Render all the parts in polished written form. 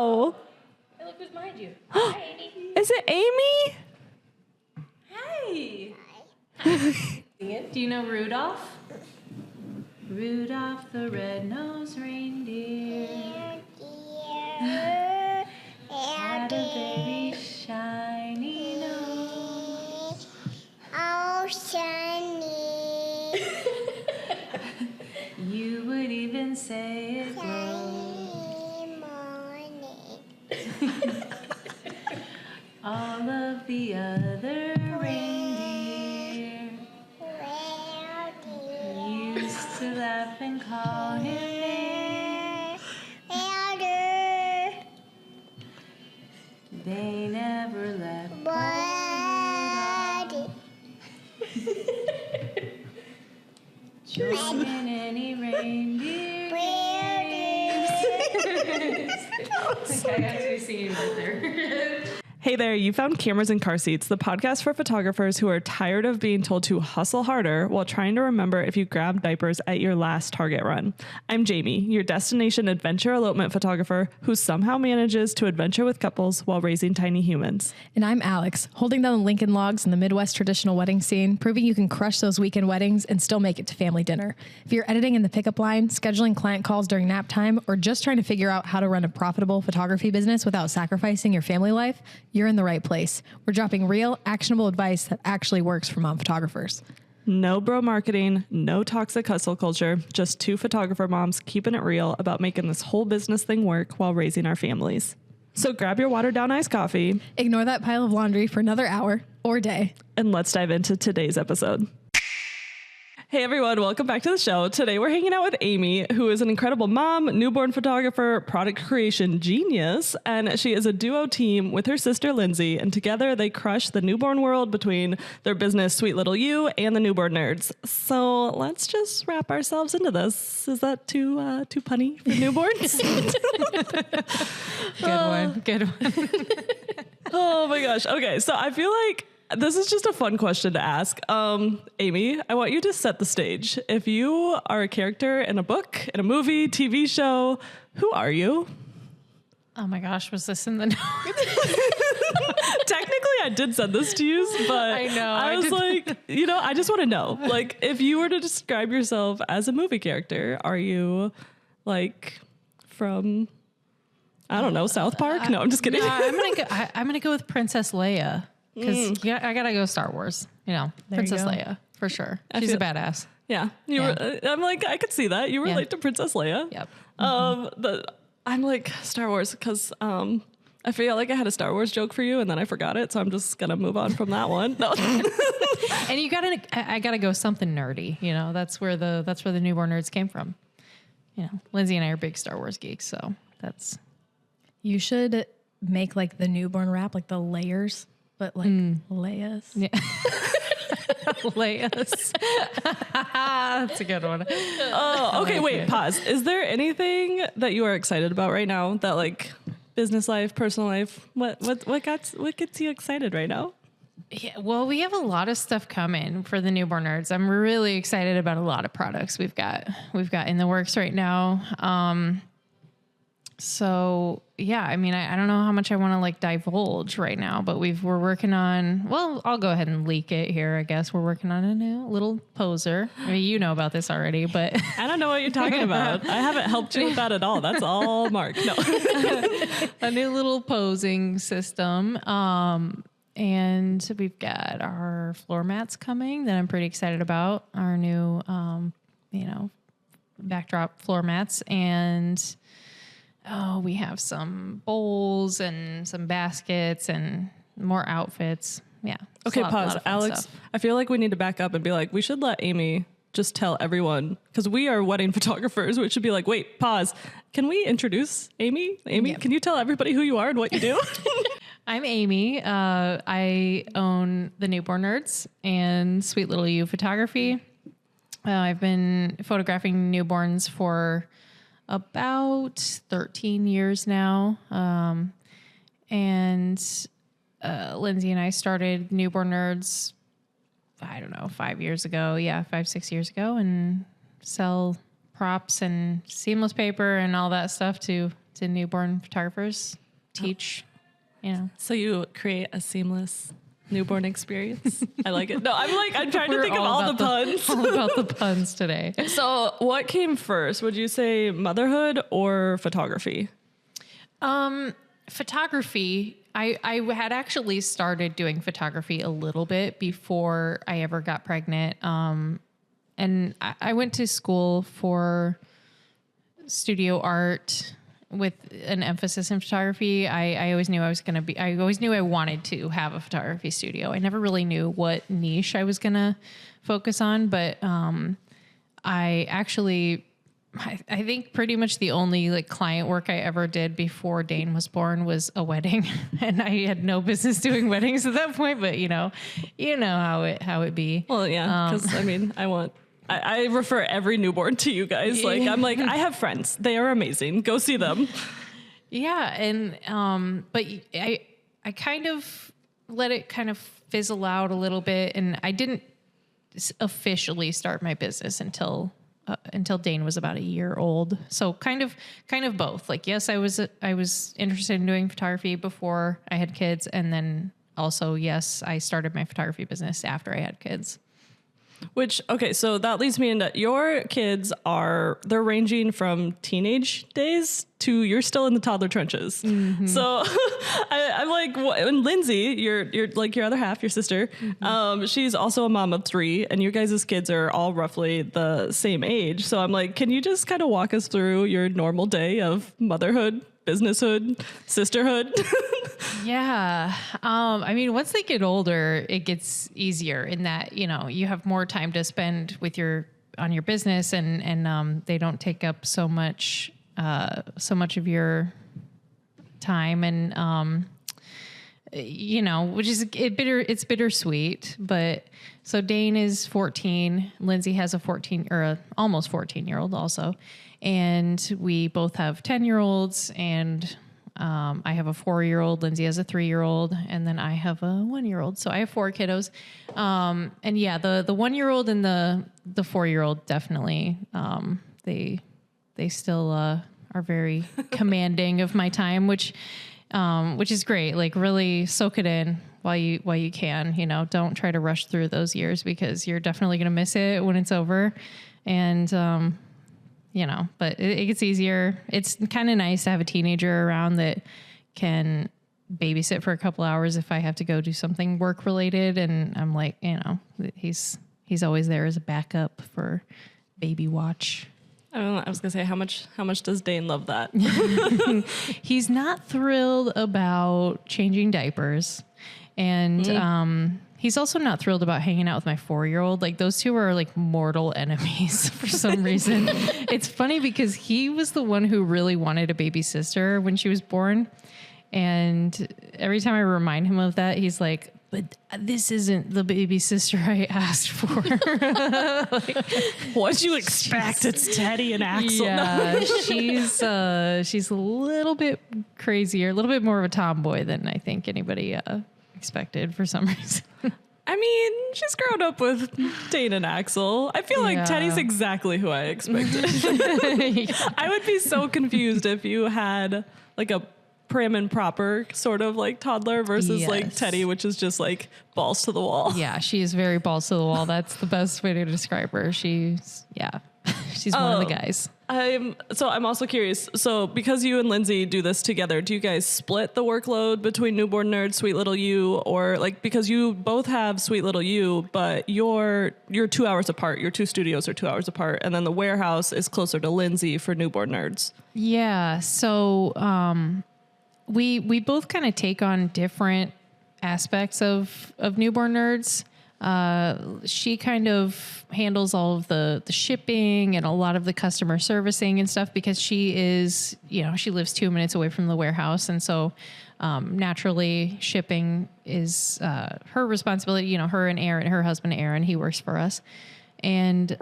Hello. Hey, look who's behind you. Hi, Amy. Is it Amy? Hey. Do you know Rudolph? Rudolph the red-nosed reindeer had a very shiny nose. Oh, shiny. You would even say it Shiny morning. all of the other reindeer used to laugh and call him names. They never left join in any reindeer games. I actually see you right there. Hey there, you found Cameras and Car Seats, the podcast for photographers who are tired of being told to hustle harder while trying to remember if you grabbed diapers at your last Target run. I'm Jamie, your destination adventure elopement photographer who somehow manages to adventure with couples while raising tiny humans. And I'm Alex, holding down the Lincoln logs in the Midwest traditional wedding scene, proving you can crush those weekend weddings and still make it to family dinner. If you're editing in the pickup line, scheduling client calls during nap time, or just trying to figure out how to run a profitable photography business without sacrificing your family life, you're in the right place. We're dropping real, actionable advice that actually works for mom photographers. No bro marketing, no toxic hustle culture, just two photographer moms keeping it real about making this whole business thing work while raising our families. So grab your watered down iced coffee. Ignore that pile of laundry for another hour or day. And let's dive into today's episode. Hey everyone, welcome back to the show. Today we're hanging out with Amy, who is an incredible mom, newborn photographer, product creation genius, and she is a duo team with her sister Lindsey, and together they crush the newborn world between their business Sweet Little You and the Newborn Nerds. So let's just wrap ourselves into this. Is that too punny for newborns? Good one. Oh my gosh. Okay, so I feel like this is just a fun question to ask. Amy, I want you to set the stage. If you are a character in a book, in a movie, TV show, who are you? Oh my gosh, was this in the notes? Technically, I did send this to you, but I know. I was like, I just want to know. Like, if you were to describe yourself as a movie character, are you like from, I don't know, South Park? No, I'm just kidding. No, I'm gonna go with Princess Leia. Because I gotta go Star Wars, Princess Leia for sure. She's a badass. Yeah, I'm like, I could see that you relate to Princess Leia. Yep. But I'm like Star Wars because I feel like I had a Star Wars joke for you and then I forgot it, so I'm just gonna move on from that one. No. And I gotta go something nerdy. That's where the Newborn Nerds came from. Lindsey and I are big Star Wars geeks, so that's. You should make like the newborn wrap, like the layers. But like Leia's. Yeah. Leia's. That's a good one. Oh, okay. Wait, pause. Is there anything that you are excited about right now that like business life, personal life? What gets you excited right now? Yeah, well, we have a lot of stuff coming for the Newborn Nerds. I'm really excited about a lot of products we've got in the works right now. So yeah, I mean, I don't know how much I want to like divulge right now, but we're working on, well, I'll go ahead and leak it here. I guess we're working on a new little poser. I mean, you know about this already, but I don't know what you're talking about. I haven't helped you with that at all. That's all Mark. No, a new little posing system. And we've got our floor mats coming that I'm pretty excited about, our new, backdrop floor mats, and we have some bowls and some baskets and more outfits. Yeah. Okay, pause. Alex, stuff. I feel like we need to back up and be like, we should let Amy just tell everyone, because we are wedding photographers, which should be like, wait, pause. Can we introduce Amy? Amy, Can you tell everybody who you are and what you do? I'm Amy. I own the Newborn Nerds and Sweet Little You Photography. I've been photographing newborns for about 13 years now. And Lindsey and I started Newborn Nerds, I don't know, 5 years ago. Yeah, 5-6 years ago, and sell props and seamless paper and all that stuff to newborn photographers, teach, So you create a seamless newborn experience. I like it. No, I'm trying to think of all the puns. All about the puns today. So what came first? Would you say motherhood or photography? Photography. I had actually started doing photography a little bit before I ever got pregnant. And I went to school for studio art with an emphasis in photography. I always knew I always knew I wanted to have a photography studio. I never really knew what niche I was going to focus on, but I think pretty much the only client work I ever did before Dane was born was a wedding, and I had no business doing weddings at that point. But you know how it be. Well, yeah, because I refer every newborn to you guys. I have friends; they are amazing. Go see them. Yeah, and but I kind of let it kind of fizzle out a little bit, and I didn't officially start my business until Dane was about a year old. So kind of both. Yes, I was interested in doing photography before I had kids. And then also, yes, I started my photography business after I had kids. So that leads me into your kids they're ranging from teenage days to you're still in the toddler trenches. Mm-hmm. So I'm like, and Lindsey, your other half, your sister, she's also a mom of 3, and your guys' kids are all roughly the same age. So I'm like, can you just kind of walk us through your normal day of motherhood, businesshood, sisterhood? Yeah. Once they get older, it gets easier in that, you have more time to spend on your business and they don't take up so much of your time and, which is it's bittersweet, but so Dane is 14, Lindsey has almost 14-year-old also. And we both have 10-year-olds and, I have a 4-year-old, Lindsey has a 3-year-old, and then I have a 1-year-old. So I have 4 kiddos. And yeah, the 1-year-old and the 4-year-old definitely, they still, are very commanding of my time, which is great. Really soak it in while you can, don't try to rush through those years because you're definitely going to miss it when it's over. And, but it gets easier. It's kind of nice to have a teenager around that can babysit for a couple hours if I have to go do something work related. And I'm like, he's always there as a backup for baby watch. I don't know. I was gonna say how much does Dane love that? He's not thrilled about changing diapers, and he's also not thrilled about hanging out with my 4-year-old. Those two are mortal enemies for some reason. It's funny because he was the one who really wanted a baby sister when she was born. And every time I remind him of that, he's like, but this isn't the baby sister I asked for. What'd you expect? It's Teddy and Axel. Yeah, she's a little bit crazier, a little bit more of a tomboy than I think anybody expected for some reason. She's grown up with Dane and Axel. I feel like Teddy's exactly who I expected. I would be so confused if you had a prim and proper sort of toddler versus Teddy, which is just balls to the wall. Yeah, she is very balls to the wall. That's the best way to describe her. She's one of the guys. I'm also curious. So because you and Lindsey do this together, do you guys split the workload between Newborn Nerds, Sweet Little You, or because you both have Sweet Little You, but you're 2 hours apart. Your 2 studios are 2 hours apart, and then the warehouse is closer to Lindsey for Newborn Nerds. Yeah. So we both kind of take on different aspects of Newborn Nerds. She kind of handles all of the shipping and a lot of the customer servicing and stuff because she is, she lives 2 minutes away from the warehouse. And so, naturally shipping is, her responsibility, her and Aaron, her husband, Aaron, he works for us. And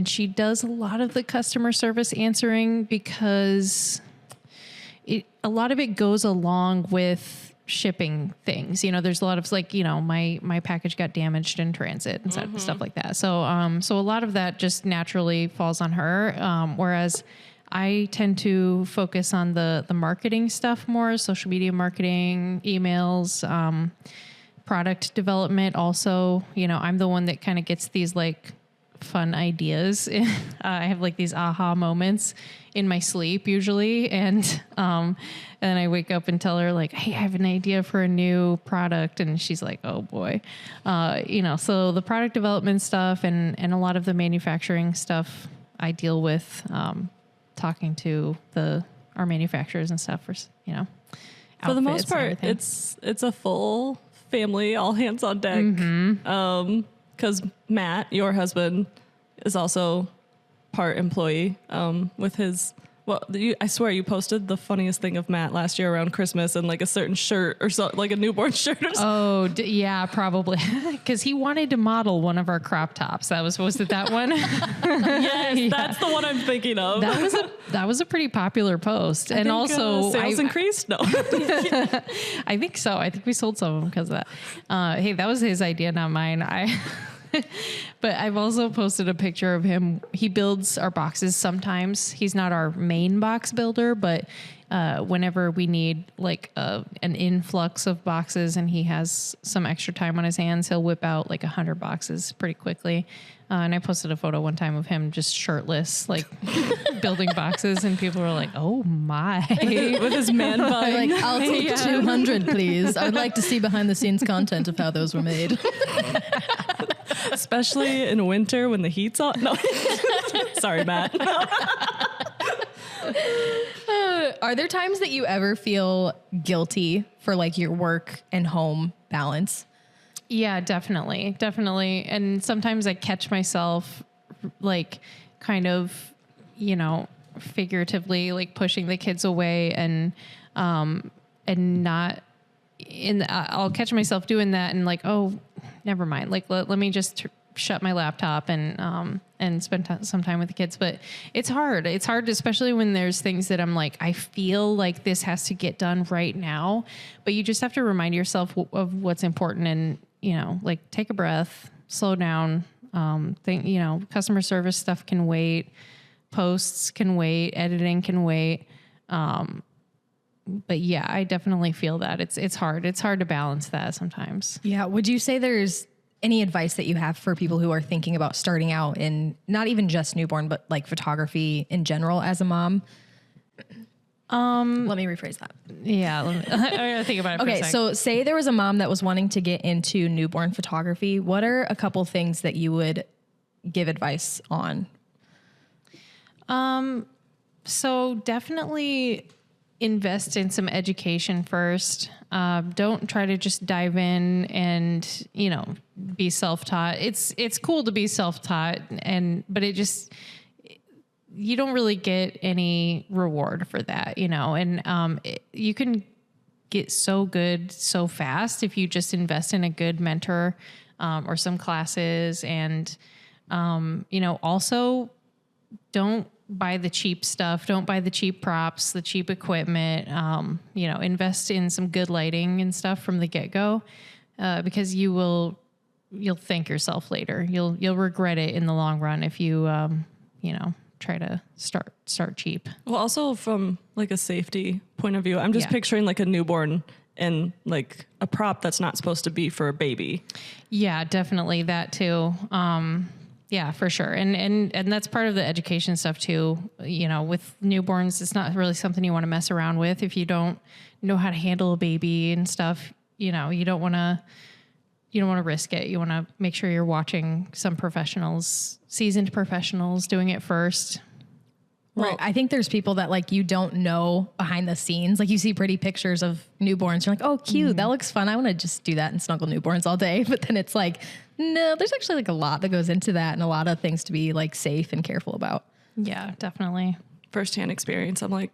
she does a lot of the customer service answering because a lot of it goes along with shipping things. There's a lot of my package got damaged in transit and stuff like that. So a lot of that just naturally falls on her. Whereas I tend to focus on the marketing stuff more, social media marketing, emails, product development. Also, I'm the one that kind of gets these like fun ideas. I have like these aha moments in my sleep usually. And then I wake up and tell her like, hey, I have an idea for a new product. And she's like, oh boy. So the product development stuff and a lot of the manufacturing stuff I deal with, talking to our manufacturers and stuff for for the most part, it's a full family, all hands on deck. Because Matt, your husband, is also part employee with his. Well, I swear you posted the funniest thing of Matt last year around Christmas and like a certain shirt or so, like a newborn shirt or something. Oh, yeah, probably. Because he wanted to model one of our crop tops. Was it that one? Yes, that's the one I'm thinking of. That was a pretty popular post. And also sales increased? No. I think so. I think we sold some of them because of that. Hey, that was his idea, not mine. But I've also posted a picture of him. He builds our boxes sometimes. He's not our main box builder, but whenever we need like an influx of boxes and he has some extra time on his hands, he'll whip out like 100 boxes pretty quickly. And I posted a photo one time of him just shirtless, like building boxes, and people were like, "Oh my!" with his man bun. Like, I'll take 200, please. I would like to see behind the scenes content of how those were made. Especially in winter when the heat's on. No, sorry, Matt. Are there times that you ever feel guilty for like your work and home balance? Yeah, definitely. And sometimes I catch myself like kind of, figuratively like pushing the kids away and not I'll catch myself doing that and like, oh, never mind. Like, let me just shut my laptop and spend some time with the kids. But it's hard. It's hard, especially when there's things that I'm like, I feel like this has to get done right now, but you just have to remind yourself of what's important and, like take a breath, slow down. Customer service stuff can wait, posts can wait, editing can wait. But yeah, I definitely feel that it's hard. It's hard to balance that sometimes. Yeah. Would you say there's any advice that you have for people who are thinking about starting out in not even just newborn, but like photography in general as a mom? Let me rephrase that. Yeah. I gotta think about it. Okay. So say there was a mom that was wanting to get into newborn photography. What are a couple things that you would give advice on? So definitely invest in some education first. Don't try to just dive in and, be self-taught. It's cool to be self-taught but you don't really get any reward for that, and, you can get so good so fast if you just invest in a good mentor, or some classes and, also don't buy the cheap stuff. Don't buy the cheap props, the cheap equipment. Invest in some good lighting and stuff from the get-go, because you'll thank yourself later. You'll regret it in the long run if you try to start cheap. Well, also from like a safety point of view, I'm just picturing like a newborn and like a prop that's not supposed to be for a baby. Yeah, definitely that too. Yeah, for sure. And that's part of the education stuff too. With newborns, it's not really something you want to mess around with. If you don't know how to handle a baby and stuff, you don't want to risk it. You want to make sure you're watching some seasoned professionals doing it first. Right. I think there's people that like you don't know behind the scenes. Like you see pretty pictures of newborns. You're like, oh, cute. That looks fun. I want to just do that and snuggle newborns all day. But then it's like, no, there's actually like a lot that goes into that and a lot of things to be like safe and careful about. Yeah, definitely. Firsthand experience. I'm like,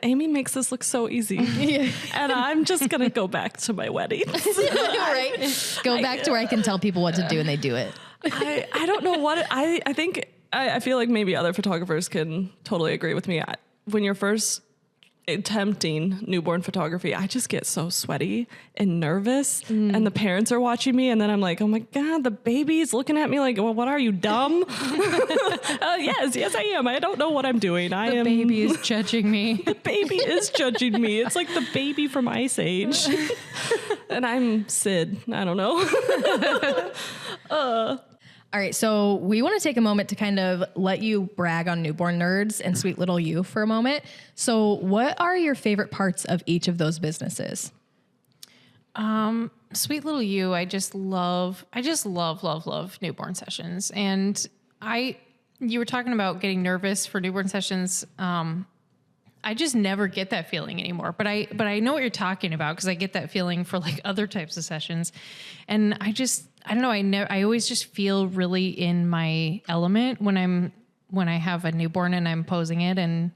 Amy makes this look so easy. And I'm just going to go back to my wedding. Right. Go back to where I can tell people what to do and they do it. I don't know what I think. I feel like maybe other photographers can totally agree with me. When you're first attempting newborn photography, I just get so sweaty and nervous, and the parents are watching me, and then I'm like, oh my God, the baby's looking at me like, well, what are you, dumb? Yes, I am. I don't know what I'm doing. The baby is judging me. The baby is judging me. It's like the baby from Ice Age. And I'm Sid. I don't know. All right, so we want to take a moment to kind of let you brag on Newborn Nerds and Sweet Little You for a moment. So what are your favorite parts of each of those businesses? Sweet Little You, I just love newborn sessions. And you were talking about getting nervous for newborn sessions. I just never get that feeling anymore, but I know what you're talking about, because I get that feeling for like other types of sessions. And I don't know. I always just feel really in my element when I have a newborn and I'm posing it. And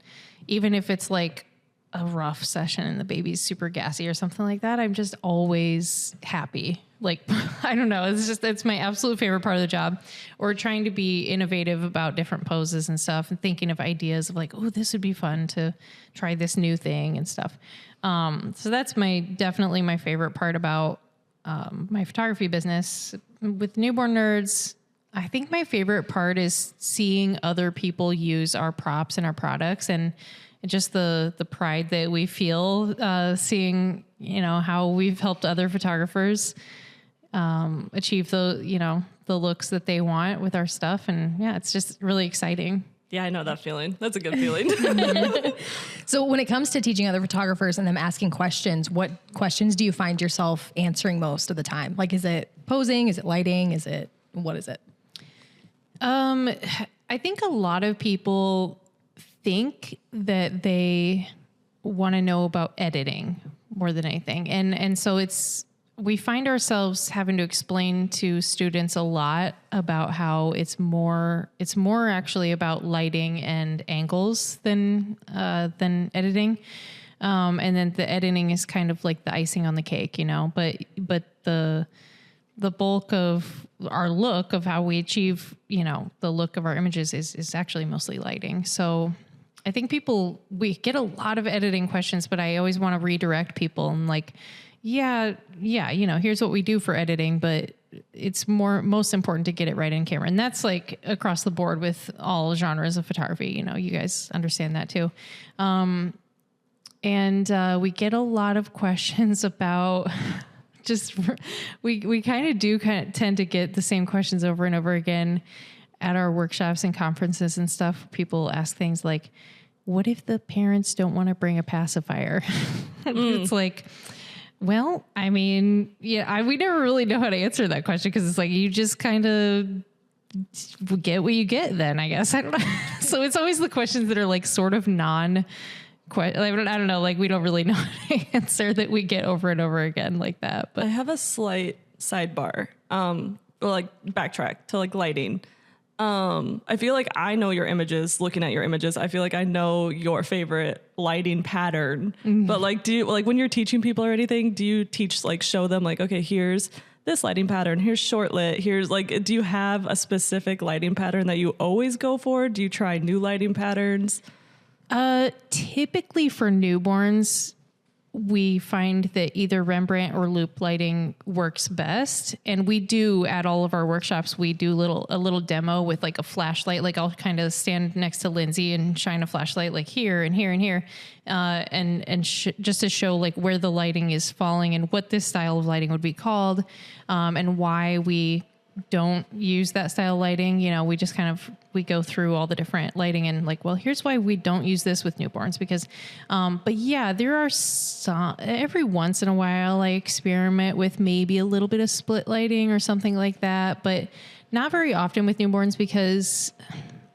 even if it's like a rough session and the baby's super gassy or something like that, I'm just always happy. Like, I don't know. It's my absolute favorite part of the job, or trying to be innovative about different poses and stuff, and thinking of ideas of like, oh, this would be fun to try this new thing and stuff. So that's definitely my favorite part about my photography business. With Newborn Nerds, I think my favorite part is seeing other people use our props and our products, and just the pride that we feel seeing, how we've helped other photographers achieve the looks that they want with our stuff. And yeah, it's just really exciting. Yeah, I know that feeling. That's a good feeling. So when it comes to teaching other photographers and them asking questions, what questions do you find yourself answering most of the time? Like, is it posing? Is it lighting? What is it? I think a lot of people think that they want to know about editing more than anything. And so we find ourselves having to explain to students a lot about how it's more actually about lighting and angles than editing. And then the editing is kind of like the icing on the cake, but the bulk of our look of how we achieve, the look of our images is actually mostly lighting. So I think we get a lot of editing questions, but I always want to redirect people and like, yeah, here's what we do for editing, but it's most important to get it right in camera. And that's like across the board with all genres of photography. You guys understand that too. And we get a lot of questions about we kind of tend to get the same questions over and over again at our workshops and conferences and stuff. People ask things like, what if the parents don't want to bring a pacifier? It's like, well, I mean, yeah, we never really know how to answer that question, because it's like, you just kind of get what you get then, I guess. I don't know. So it's always the questions that are like sort of I don't know, like we don't really know how to answer that we get over and over again like that. But I have a slight sidebar, or like backtrack to like lighting. I feel like I know your images, looking at your images. I feel like I know your favorite lighting pattern, but like, when you're teaching people or anything, do you show them like, okay, here's this lighting pattern, here's short lit, here's like, do you have a specific lighting pattern that you always go for? Do you try new lighting patterns? Typically for newborns, we find that either Rembrandt or loop lighting works best. And we do at all of our workshops, we do a little demo with like a flashlight. Like I'll kind of stand next to Lindsey and shine a flashlight like here and here and here. Just to show like where the lighting is falling and what this style of lighting would be called, and why we don't use that style of lighting. We just we go through all the different lighting and like, well, here's why we don't use this with newborns, because, but yeah, there are some, every once in a while I experiment with maybe a little bit of split lighting or something like that, but not very often with newborns, because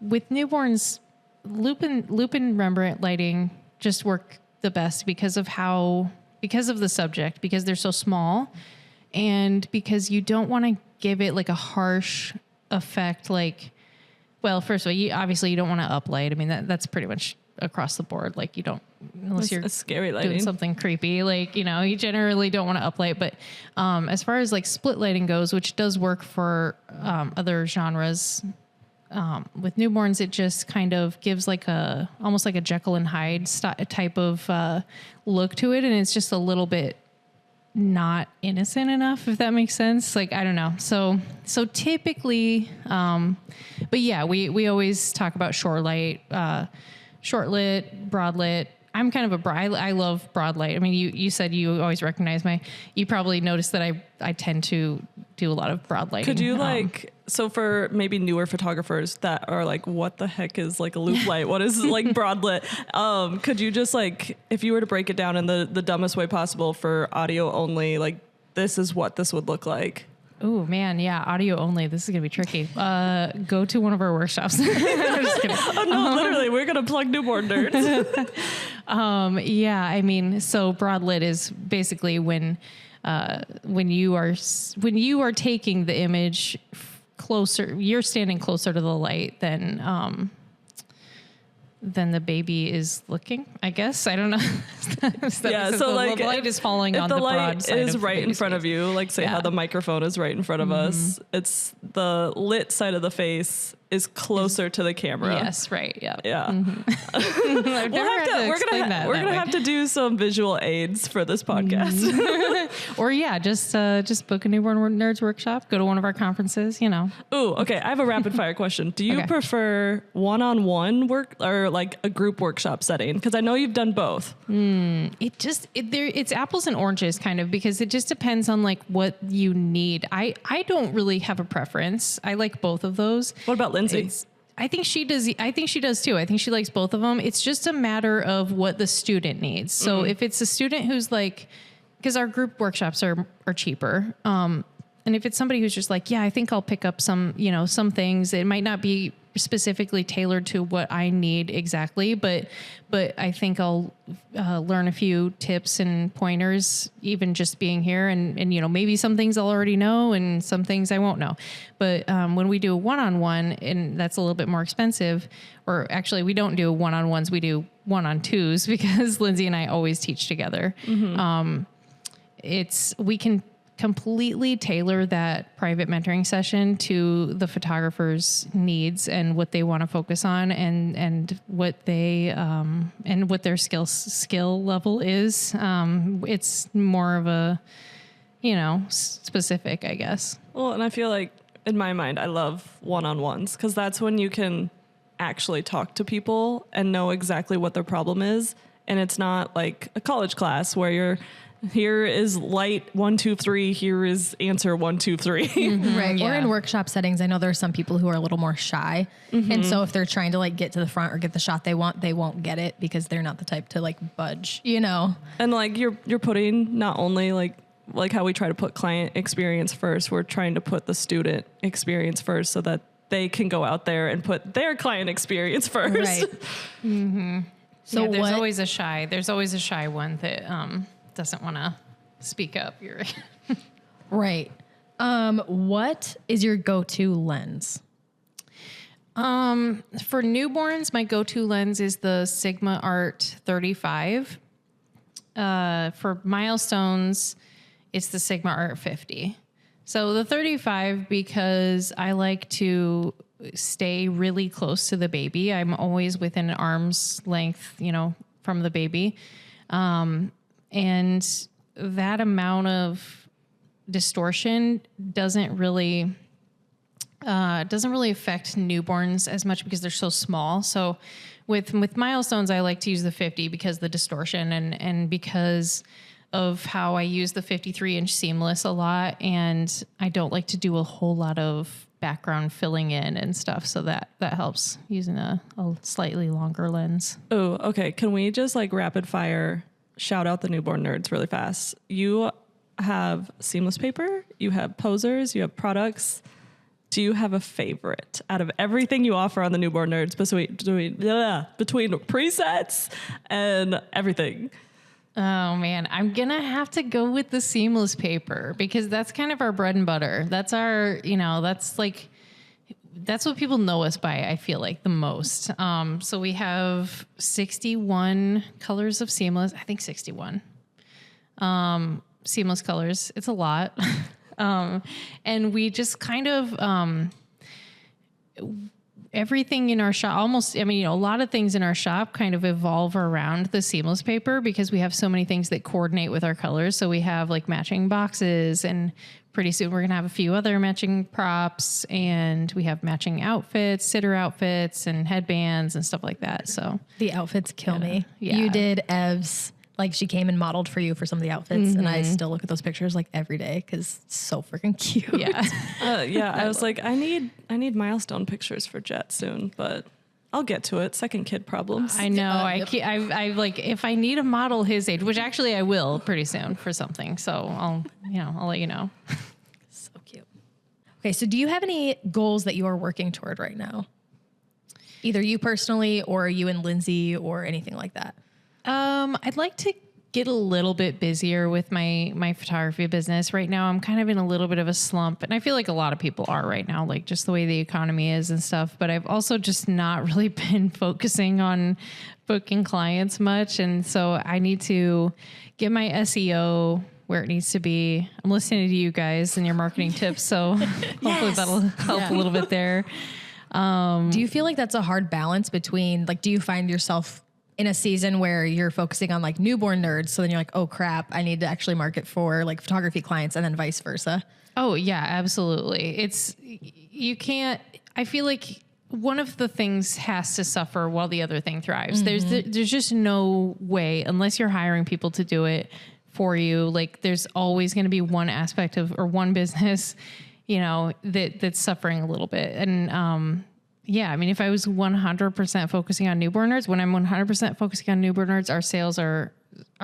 with newborns, loop and Rembrandt lighting just work the best because of the subject, because they're so small, and because you don't want to give it like a harsh effect. Like, well, first of all, you don't want to uplight. I mean, that's pretty much across the board. Like you don't, unless you're scary lighting, doing something creepy, like, you generally don't want to uplight. But as far as like split lighting goes, which does work for other genres, with newborns, it just kind of gives like almost like a Jekyll and Hyde type of look to it. And it's just a little bit not innocent enough, if that makes sense. Like, I don't know. So typically, but yeah, we always talk about short lit, broad lit. I'm kind of I love broad light. I mean, you said you always recognize you probably noticed that I tend to do a lot of broad lighting. Could you so for maybe newer photographers that are like, what the heck is like a loop light? What is like broad lit? Could you just like, if you were to break it down in the dumbest way possible for audio only, like this is what this would look like? Oh man, yeah, audio only. This is gonna be tricky. Go to one of our workshops. I'm just kidding. Oh no, literally, we're gonna plug newborn nerds. Yeah, I mean, so broad lit is basically when you are taking the image closer, you're standing closer to the light than the baby is looking, I guess. I don't know. Yeah, so like the light is falling on the broad side. If the light is of right in front of you, like say how the microphone is right in front of us, it's the lit side of the face is closer to the camera. Yes, right. Yeah. Yeah. Mm-hmm. We're gonna have to do some visual aids for this podcast. Or just book a newborn nerds workshop. Go to one of our conferences. You know. Ooh, okay. I have a rapid fire question. Do you prefer one-on-one work or like a group workshop setting? Because I know you've done both. It's apples and oranges kind of, because it just depends on like what you need. I don't really have a preference. I like both of those. What about Lindsey? I think she does too. I think she likes both of them. It's just a matter of what the student needs. So if it's a student who's like, because our group workshops are cheaper. And if it's somebody who's just like, yeah, I think I'll pick up some things, it might not be specifically tailored to what I need exactly, but I think I'll learn a few tips and pointers, even just being here, and maybe some things I'll already know and some things I won't know. But when we do a one-on-one, and that's a little bit more expensive, or actually we don't do one-on-ones, we do one-on-twos, because Lindsey and I always teach together. Mm-hmm. We can completely tailor that private mentoring session to the photographer's needs and what they want to focus on, and what they and what their skill level is. It's more of a specific, I guess. Well, and I feel like in my mind, I love one-on-ones because that's when you can actually talk to people and know exactly what their problem is, and it's not like a college class where here is light 1, 2, 3. Here is answer 1, 2, 3. Mm-hmm. Right. Yeah. Or in workshop settings, I know there are some people who are a little more shy. Mm-hmm. And so if they're trying to like get to the front or get the shot they want, they won't get it because they're not the type to like budge, And like you're putting not only like how we try to put client experience first, we're trying to put the student experience first so that they can go out there and put their client experience first. Right. Mm-hmm. So there's always a shy one that doesn't want to speak up. You're right. What is your go-to lens? For newborns, my go-to lens is the Sigma Art 35. For milestones, it's the Sigma Art 50. So the 35, because I like to stay really close to the baby. I'm always within arm's length, from the baby. And that amount of distortion doesn't really affect newborns as much because they're so small. So with milestones, I like to use the 50 because the distortion and because of how I use the 53-inch seamless a lot. And I don't like to do a whole lot of background filling in and stuff. So that helps using a slightly longer lens. Oh, okay. Can we just like rapid fire shout out the newborn nerds really fast? You have seamless paper, you have posers, you have products. Do you have a favorite out of everything you offer on the newborn nerds between presets and everything? Oh man, I'm gonna have to go with the seamless paper because that's kind of our bread and butter. That's our, that's what people know us by, I feel like, the most. So we have 61 colors of seamless. I think 61 seamless colors. It's a lot. And we just kind of, everything in our shop, almost, I mean, you know, a lot of things in our shop kind of evolve around the seamless paper because we have so many things that coordinate with our colors. So we have like matching boxes, and pretty soon we're going to have a few other matching props, and we have matching outfits, sitter outfits and headbands and stuff like that. So The outfits kill me. Yeah. You did Ev's, like she came and modeled for you for some of the outfits, and I still look at those pictures like every day because it's so freaking cute. yeah. Yeah, I was like, I need milestone pictures for Jet soon, but I'll get to it. Second kid problems. I know. I like, if I need a model his age, which actually I will pretty soon for something. So I'll let you know. So cute. Okay, so do you have any goals that you are working toward right now? Either you personally or you and Lindsey or anything like that? I'd like to get a little bit busier with my photography business. Right now, I'm kind of in a little bit of a slump, and I feel like a lot of people are right now, like just the way the economy is and stuff. But I've also just not really been focusing on booking clients much. And so I need to get my SEO where it needs to be. I'm listening to you guys and your marketing tips. So hopefully that'll help a little bit there. Do you feel like that's a hard balance between, like, do you find yourself in a season where you're focusing on like newborn nerds, so then you're like, oh crap, I need to actually market for like photography clients, and then vice versa? Oh yeah, absolutely. You can't, I feel like one of the things has to suffer while the other thing thrives. There's just no way, unless you're hiring people to do it for you. Like there's always going to be one aspect of, or one business, you know, that's suffering a little bit. And, yeah, I mean, if I was 100% focusing on newborn nerds, when I'm 100% focusing on newborn nerds, our sales are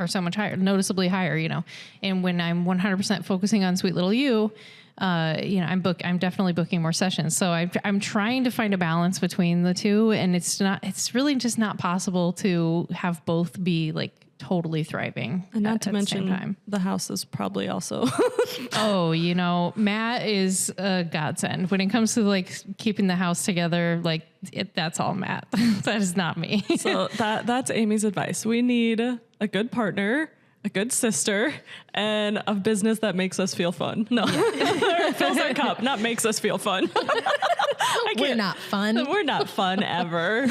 so much higher, noticeably higher, you know. And when I'm 100% focusing on Sweet Little You, you know, I'm definitely booking more sessions. So I'm trying to find a balance between the two, and it's really just not possible to have both be like totally thriving. And not to at the same mention time. the house is probably also. Oh, you know, Matt is a godsend when it comes to like keeping the house together. Like that's all Matt. That is not me. So that's Amy's advice. We need a good partner, a good sister, and a business that makes us feel fun. No, or fills our cup, not makes us feel fun. We're not fun. We're not fun ever.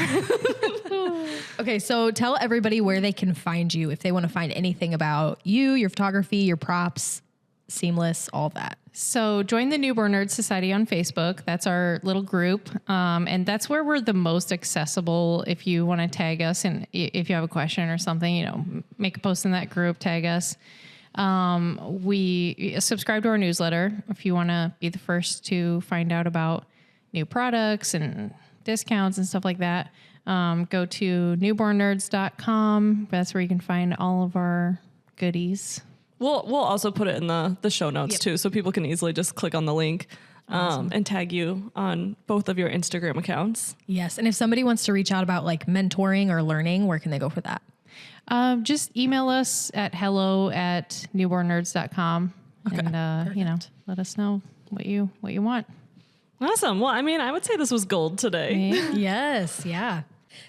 Okay, so tell everybody where they can find you if they want to find anything about you, your photography, your props, seamless, all that. So join the Newborn Nerd Society on Facebook. That's our little group. And that's where we're the most accessible. If you want to tag us, and if you have a question or something, you know, make a post in that group, tag us. We subscribe to our newsletter if you want to be the first to find out about new products and discounts and stuff like that. Go to newbornnerds.com. That's where you can find all of our goodies. We'll also put it in the show notes too, so people can easily just click on the link and tag you on both of your Instagram accounts. Yes, and if somebody wants to reach out about like mentoring or learning, where can they go for that? Just email us at hello@newbornnerds.com. Okay. And, you know, let us know what you want. Awesome. Well, I mean, I would say this was gold today. Yes. Yeah.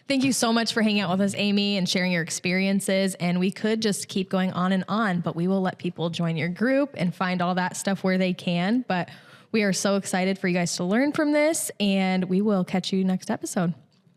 Thank you so much for hanging out with us, Amy, and sharing your experiences. And we could just keep going on, but we will let people join your group and find all that stuff where they can. But we are so excited for you guys to learn from this, and we will catch you next episode.